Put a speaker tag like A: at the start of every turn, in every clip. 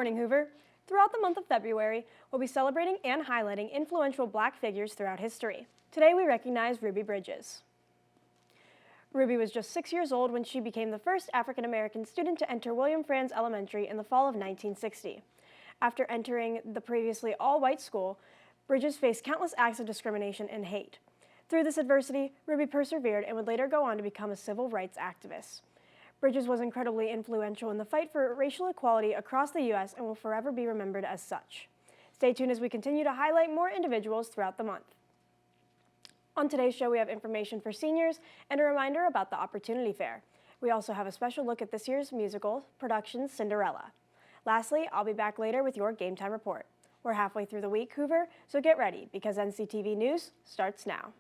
A: morning, Hoover. Throughout the month of February, we'll be celebrating and highlighting influential Black figures throughout history. Today, we recognize Ruby Bridges. Ruby was just 6 years old when she became the first African-American student to enter William Franz Elementary in the fall of 1960. After entering the previously all-white school, Bridges faced countless acts of discrimination and hate. Through this adversity, Ruby persevered and would later go on to become a civil rights activist. Bridges was incredibly influential in the fight for racial equality across the U.S. and will forever be remembered as such. Stay tuned as we continue to highlight more individuals throughout the month. On today's show, we have information for seniors and a reminder about the Opportunity Fair. We also have a special look at this year's musical production, Cinderella. Lastly, I'll be back later with your Game Time Report. We're halfway through the week, Hoover, so get ready because NCtv News starts now.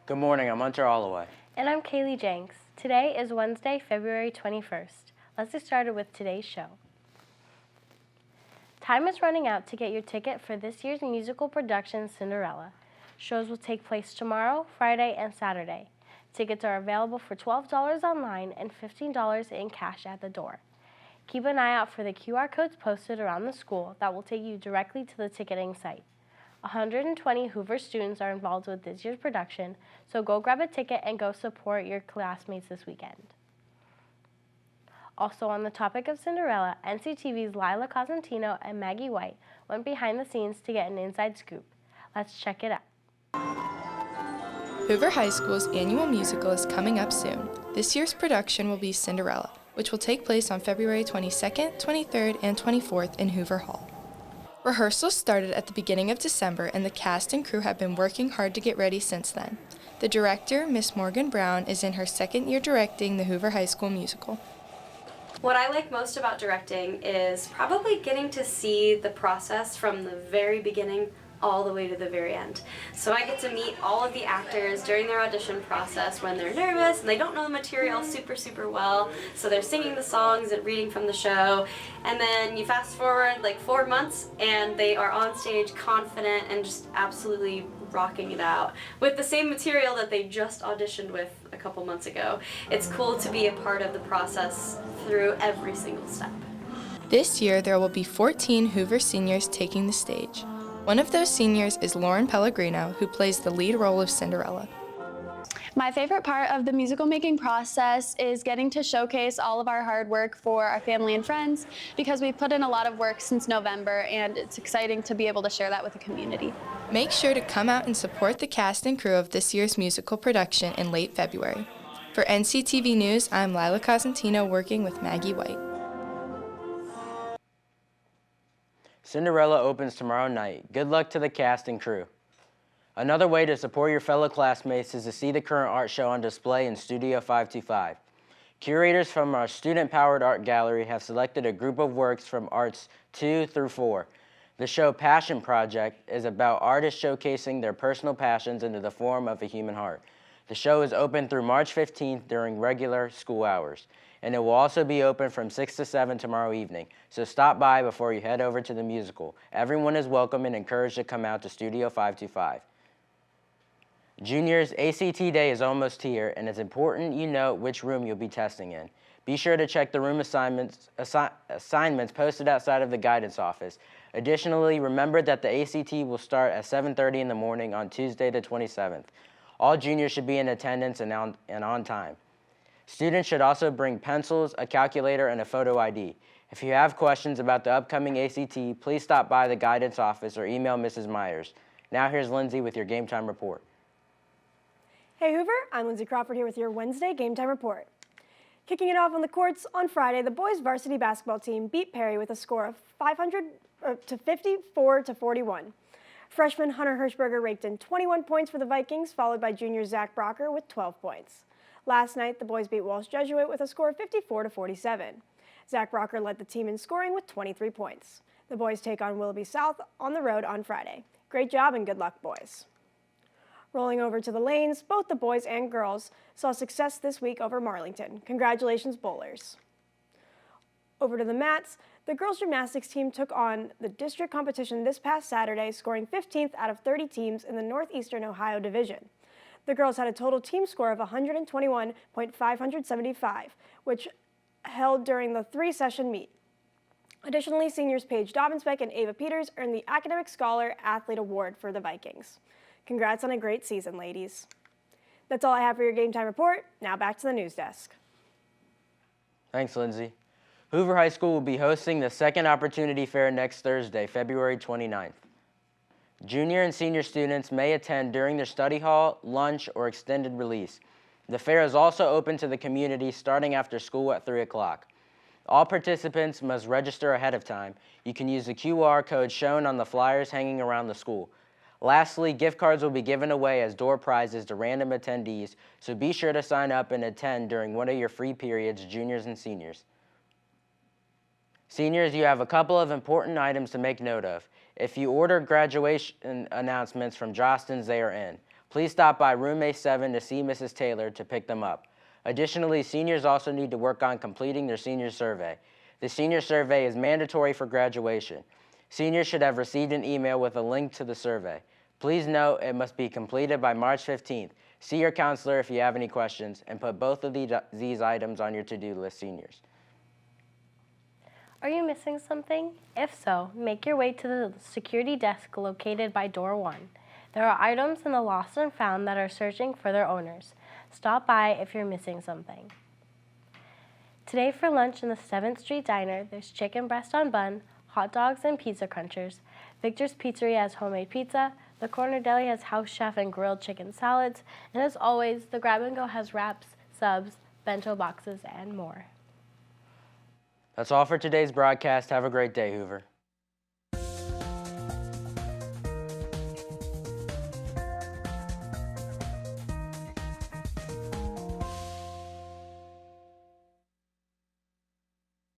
B: Good morning, I'm Hunter Holloway.
C: And I'm Kaylee Jenks. Today is Wednesday, February 21st. Let's get started with today's show. Time is running out to get your ticket for this year's musical production, Cinderella. Shows will take place tomorrow, Friday, and Saturday. Tickets are available for $12 online and $15 in cash at the door. Keep an eye out for the QR codes posted around the school that will take you directly to the ticketing site. 120 Hoover students are involved with this year's production, so go grab a ticket and go support your classmates this weekend. Also on the topic of Cinderella, NCTV's Lila Cosentino and Maggie White went behind the scenes to get an inside scoop. Let's check it out.
D: Hoover High School's annual musical is coming up soon. This year's production will be Cinderella, which will take place on February 22nd, 23rd, and 24th in Hoover Hall. Rehearsals started at the beginning of December, and the cast and crew have been working hard to get ready since then. The director, Miss Morgan Brown, is in her second year directing the Hoover High School musical.
E: What I like most about directing is probably getting to see the process from the very beginning all the way to the very end. So I get to meet all of the actors during their audition process when they're nervous and they don't know the material super well, so they're singing the songs and reading from the show, and then you fast forward like 4 months and they are on stage confident and just absolutely rocking it out with the same material that they just auditioned with a couple months ago. It's cool to be a part of the process through every single step.
D: This year there will be 14 Hoover seniors taking the stage. One of those seniors is Lauren Pellegrino, who plays the lead role of Cinderella.
F: My favorite part of the musical making process is getting to showcase all of our hard work for our family and friends, because we've put in a lot of work since November, and it's exciting to be able to share that with the community.
D: Make sure to come out and support the cast and crew of this year's musical production in late February. For NCTV News, I'm Lila Cosentino working with Maggie White.
B: Cinderella opens tomorrow night. Good luck to the cast and crew. Another way to support your fellow classmates is to see the current art show on display in Studio 525. Curators from our student-powered art gallery have selected a group of works from Arts 2 through 4. The show Passion Project is about artists showcasing their personal passions into the form of a human heart. The show is open through March 15th during regular school hours, and it will also be open from 6 to 7 tomorrow evening, so stop by before you head over to the musical. Everyone is welcome and encouraged to come out to Studio 525. Juniors, ACT Day is almost here, and it's important you know which room you'll be testing in. Be sure to check the room assignments posted outside of the guidance office. Additionally, remember that the ACT will start at 7:30 in the morning on Tuesday the 27th. All juniors should be in attendance and on time. Students should also bring pencils, a calculator, and a photo ID. If you have questions about the upcoming ACT, please stop by the guidance office or email Mrs. Myers. Now here's Lindsay with your Game Time Report.
A: Hey Hoover, I'm Lindsay Crawford here with your Wednesday Game Time Report. Kicking it off on the courts on Friday, the boys varsity basketball team beat Perry with a score of 54-41. Freshman Hunter Hirschberger raked in 21 points for the Vikings, followed by junior Zach Brocker with 12 points. Last night, the boys beat Walsh Jesuit with a score of 54-47. Zach Brocker led the team in scoring with 23 points. The boys take on Willoughby South on the road on Friday. Great job and good luck, boys. Rolling over to the lanes, both the boys and girls saw success this week over Marlington. Congratulations, bowlers. Over to the mats, The girls' gymnastics team took on the district competition this past Saturday, scoring 15th out of 30 teams in the Northeastern Ohio Division. The girls had a total team score of 121.575, which held during the three-session meet. Additionally, seniors Paige Dobbensbeck and Ava Peters earned the Academic Scholar Athlete Award for the Vikings. Congrats on a great season, ladies. That's all I have for your Game Time report. Now back to the news desk.
B: Thanks, Lindsay. Hoover High School will be hosting the Second Opportunity Fair next Thursday, February 29th. Junior and senior students may attend during their study hall, lunch, or extended release. The fair is also open to the community starting after school at 3 o'clock. All participants must register ahead of time. You can use the QR code shown on the flyers hanging around the school. Lastly, gift cards will be given away as door prizes to random attendees, so be sure to sign up and attend during one of your free periods, juniors and seniors. Seniors, you have a couple of important items to make note of. If you ordered graduation announcements from Jostens, they are in. Please stop by room A7 to see Mrs. Taylor to pick them up. Additionally, seniors also need to work on completing their senior survey. The senior survey is mandatory for graduation. Seniors should have received an email with a link to the survey. Please note it must be completed by March 15th. See your counselor if you have any questions, and put both of these items on your to-do list, seniors.
C: Are you missing something? If so, make your way to the security desk located by door 1. There are items in the lost and found that are searching for their owners. Stop by if you're missing something. Today for lunch in the 7th Street Diner, there's chicken breast on bun, hot dogs, and pizza crunchers. Victor's Pizzeria has homemade pizza. The Corner Deli has house chef and grilled chicken salads. And as always, the Grab and Go has wraps, subs, bento boxes, and more.
B: That's all for today's broadcast. Have a great day, Hoover.